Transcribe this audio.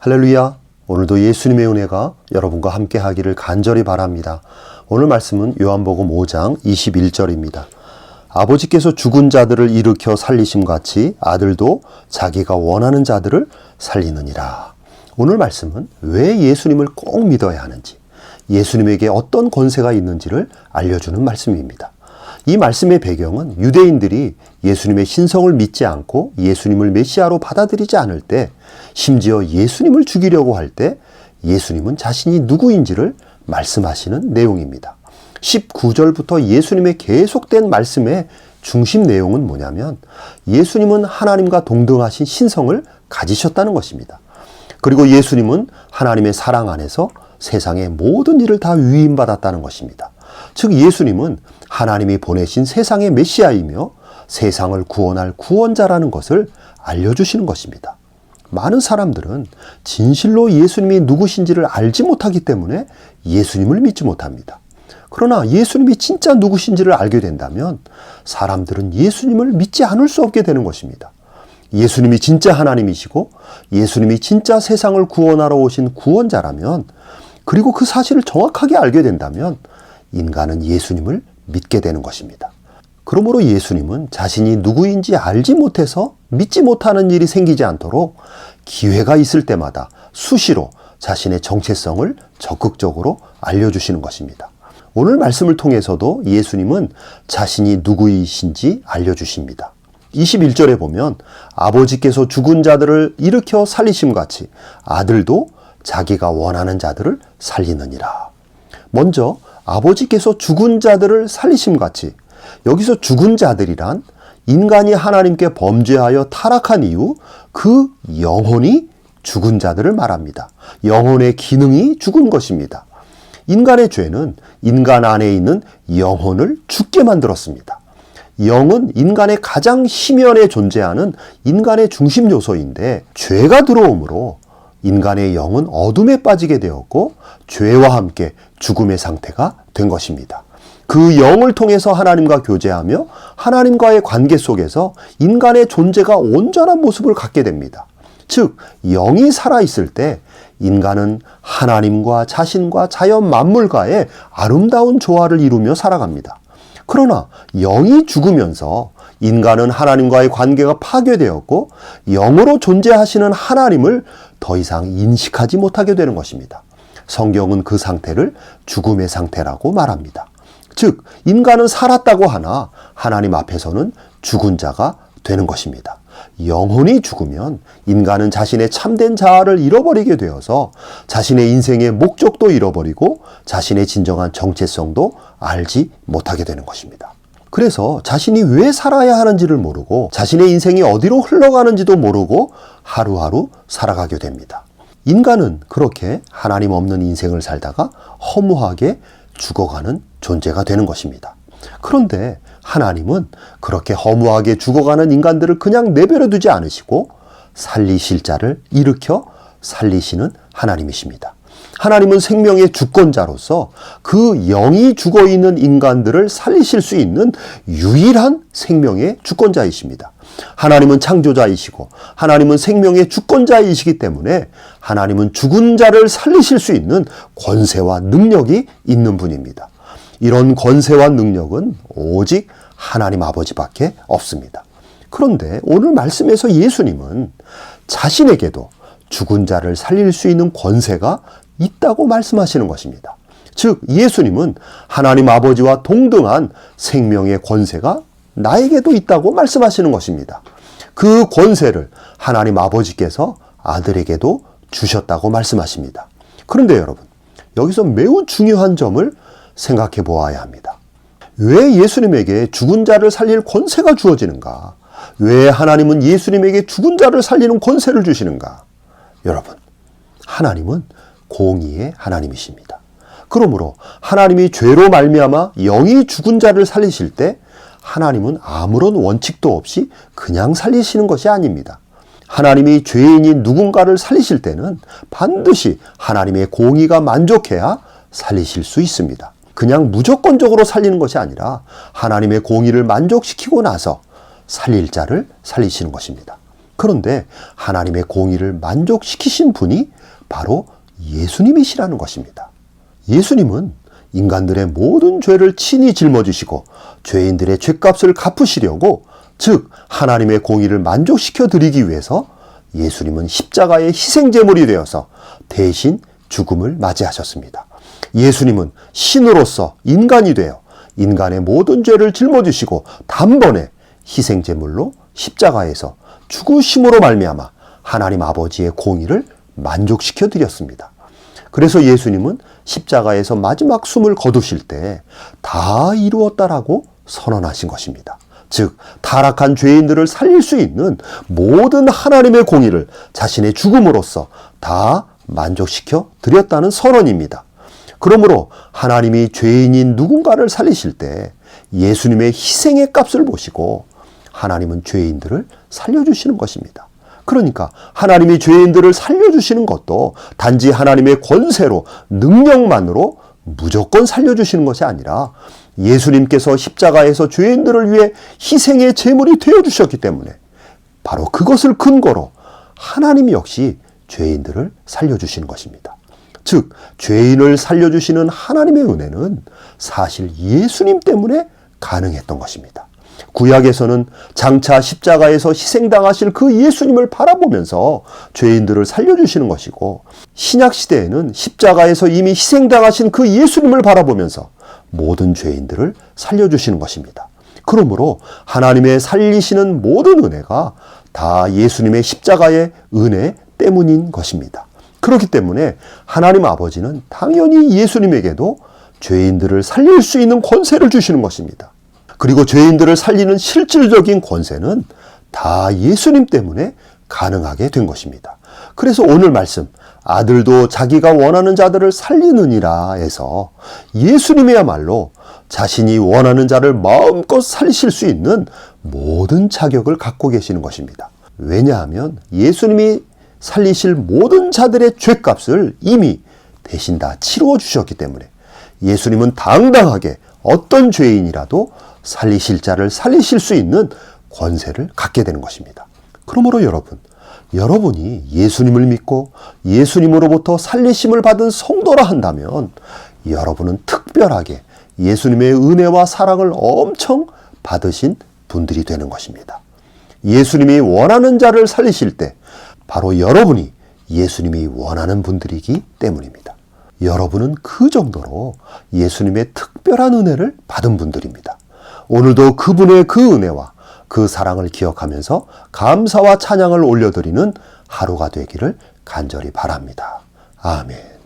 할렐루야! 오늘도 예수님의 은혜가 여러분과 함께 하기를 간절히 바랍니다. 오늘 말씀은 요한복음 5장 21절입니다. 아버지께서 죽은 자들을 일으켜 살리심같이 아들도 자기가 원하는 자들을 살리느니라. 오늘 말씀은 왜 예수님을 꼭 믿어야 하는지, 예수님에게 어떤 권세가 있는지를 알려주는 말씀입니다. 이 말씀의 배경은 유대인들이 예수님의 신성을 믿지 않고 예수님을 메시아로 받아들이지 않을 때, 심지어 예수님을 죽이려고 할 때 예수님은 자신이 누구인지를 말씀하시는 내용입니다. 19절부터 예수님의 계속된 말씀의 중심 내용은 뭐냐면 예수님은 하나님과 동등하신 신성을 가지셨다는 것입니다. 그리고 예수님은 하나님의 사랑 안에서 세상의 모든 일을 다 위임받았다는 것입니다. 즉 예수님은 하나님이 보내신 세상의 메시아이며 세상을 구원할 구원자라는 것을 알려주시는 것입니다. 많은 사람들은 진실로 예수님이 누구신지를 알지 못하기 때문에 예수님을 믿지 못합니다. 그러나 예수님이 진짜 누구신지를 알게 된다면 사람들은 예수님을 믿지 않을 수 없게 되는 것입니다. 예수님이 진짜 하나님이시고 예수님이 진짜 세상을 구원하러 오신 구원자라면, 그리고 그 사실을 정확하게 알게 된다면 인간은 예수님을 믿게 되는 것입니다. 그러므로 예수님은 자신이 누구인지 알지 못해서 믿지 못하는 일이 생기지 않도록 기회가 있을 때마다 수시로 자신의 정체성을 적극적으로 알려주시는 것입니다. 오늘 말씀을 통해서도 예수님은 자신이 누구이신지 알려주십니다. 21절에 보면 아버지께서 죽은 자들을 일으켜 살리심같이 아들도 자기가 원하는 자들을 살리느니라. 먼저 아버지께서 죽은 자들을 살리심같이, 여기서 죽은 자들이란 인간이 하나님께 범죄하여 타락한 이후 그 영혼이 죽은 자들을 말합니다. 영혼의 기능이 죽은 것입니다. 인간의 죄는 인간 안에 있는 영혼을 죽게 만들었습니다. 영은 인간의 가장 심연에 존재하는 인간의 중심 요소인데, 죄가 들어오므로 인간의 영은 어둠에 빠지게 되었고 죄와 함께 죽음의 상태가 된 것입니다. 그 영을 통해서 하나님과 교제하며 하나님과의 관계 속에서 인간의 존재가 온전한 모습을 갖게 됩니다. 즉 영이 살아있을 때 인간은 하나님과 자신과 자연 만물과의 아름다운 조화를 이루며 살아갑니다. 그러나 영이 죽으면서 인간은 하나님과의 관계가 파괴되었고 영으로 존재하시는 하나님을 더 이상 인식하지 못하게 되는 것입니다. 성경은 그 상태를 죽음의 상태라고 말합니다. 즉 인간은 살았다고 하나 하나님 앞에서는 죽은 자가 되는 것입니다. 영혼이 죽으면 인간은 자신의 참된 자아를 잃어버리게 되어서 자신의 인생의 목적도 잃어버리고 자신의 진정한 정체성도 알지 못하게 되는 것입니다. 그래서 자신이 왜 살아야 하는지를 모르고 자신의 인생이 어디로 흘러가는지도 모르고 하루하루 살아가게 됩니다. 인간은 그렇게 하나님 없는 인생을 살다가 허무하게 죽어가는 존재가 되는 것입니다. 그런데 하나님은 그렇게 허무하게 죽어가는 인간들을 그냥 내버려 두지 않으시고 살리실 자를 일으켜 살리시는 하나님이십니다. 하나님은 생명의 주권자로서 그 영이 죽어있는 인간들을 살리실 수 있는 유일한 생명의 주권자이십니다. 하나님은 창조자이시고 하나님은 생명의 주권자이시기 때문에 하나님은 죽은 자를 살리실 수 있는 권세와 능력이 있는 분입니다. 이런 권세와 능력은 오직 하나님 아버지밖에 없습니다. 그런데 오늘 말씀에서 예수님은 자신에게도 죽은 자를 살릴 수 있는 권세가 있다고 말씀하시는 것입니다. 즉 예수님은 하나님 아버지와 동등한 생명의 권세가 나에게도 있다고 말씀하시는 것입니다. 그 권세를 하나님 아버지께서 아들에게도 주셨다고 말씀하십니다. 그런데 여러분, 여기서 매우 중요한 점을 생각해 보아야 합니다. 왜 예수님에게 죽은 자를 살릴 권세가 주어지는가? 왜 하나님은 예수님에게 죽은 자를 살리는 권세를 주시는가? 여러분, 하나님은 공의의 하나님이십니다. 그러므로 하나님이 죄로 말미암아 영이 죽은 자를 살리실 때 하나님은 아무런 원칙도 없이 그냥 살리시는 것이 아닙니다. 하나님이 죄인인 누군가를 살리실 때는 반드시 하나님의 공의가 만족해야 살리실 수 있습니다. 그냥 무조건적으로 살리는 것이 아니라 하나님의 공의를 만족시키고 나서 살릴 자를 살리시는 것입니다. 그런데 하나님의 공의를 만족시키신 분이 바로 예수님이시라는 것입니다. 예수님은 인간들의 모든 죄를 친히 짊어지시고 죄인들의 죄값을 갚으시려고, 즉 하나님의 공의를 만족시켜 드리기 위해서 예수님은 십자가의 희생제물이 되어서 대신 죽음을 맞이하셨습니다. 예수님은 신으로서 인간이 되어 인간의 모든 죄를 짊어지시고 단번에 희생제물로 십자가에서 죽으심으로 말미암아 하나님 아버지의 공의를 만족시켜 드렸습니다. 그래서 예수님은 십자가에서 마지막 숨을 거두실 때 다 이루었다라고 선언하신 것입니다. 즉 타락한 죄인들을 살릴 수 있는 모든 하나님의 공의를 자신의 죽음으로써 다 만족시켜 드렸다는 선언입니다. 그러므로 하나님이 죄인인 누군가를 살리실 때 예수님의 희생의 값을 보시고 하나님은 죄인들을 살려주시는 것입니다. 그러니까 하나님이 죄인들을 살려주시는 것도 단지 하나님의 권세로, 능력만으로 무조건 살려주시는 것이 아니라 예수님께서 십자가에서 죄인들을 위해 희생의 제물이 되어주셨기 때문에 바로 그것을 근거로 하나님 역시 죄인들을 살려주시는 것입니다. 즉 죄인을 살려주시는 하나님의 은혜는 사실 예수님 때문에 가능했던 것입니다. 구약에서는 장차 십자가에서 희생당하실 그 예수님을 바라보면서 죄인들을 살려주시는 것이고, 신약시대에는 십자가에서 이미 희생당하신 그 예수님을 바라보면서 모든 죄인들을 살려주시는 것입니다. 그러므로 하나님의 살리시는 모든 은혜가 다 예수님의 십자가의 은혜 때문인 것입니다. 그렇기 때문에 하나님 아버지는 당연히 예수님에게도 죄인들을 살릴 수 있는 권세를 주시는 것입니다. 그리고 죄인들을 살리는 실질적인 권세는 다 예수님 때문에 가능하게 된 것입니다. 그래서 오늘 말씀, 아들도 자기가 원하는 자들을 살리느니라 해서 예수님이야말로 자신이 원하는 자를 마음껏 살리실 수 있는 모든 자격을 갖고 계시는 것입니다. 왜냐하면 예수님이 살리실 모든 자들의 죄값을 이미 대신 다 치루어 주셨기 때문에 예수님은 당당하게 어떤 죄인이라도 살리실 자를 살리실 수 있는 권세를 갖게 되는 것입니다. 그러므로 여러분이 예수님을 믿고 예수님으로부터 살리심을 받은 성도라 한다면 여러분은 특별하게 예수님의 은혜와 사랑을 엄청 받으신 분들이 되는 것입니다. 예수님이 원하는 자를 살리실 때 바로 여러분이 예수님이 원하는 분들이기 때문입니다. 여러분은 그 정도로 예수님의 특별한 은혜를 받은 분들입니다. 오늘도 그분의 그 은혜와 그 사랑을 기억하면서 감사와 찬양을 올려드리는 하루가 되기를 간절히 바랍니다. 아멘.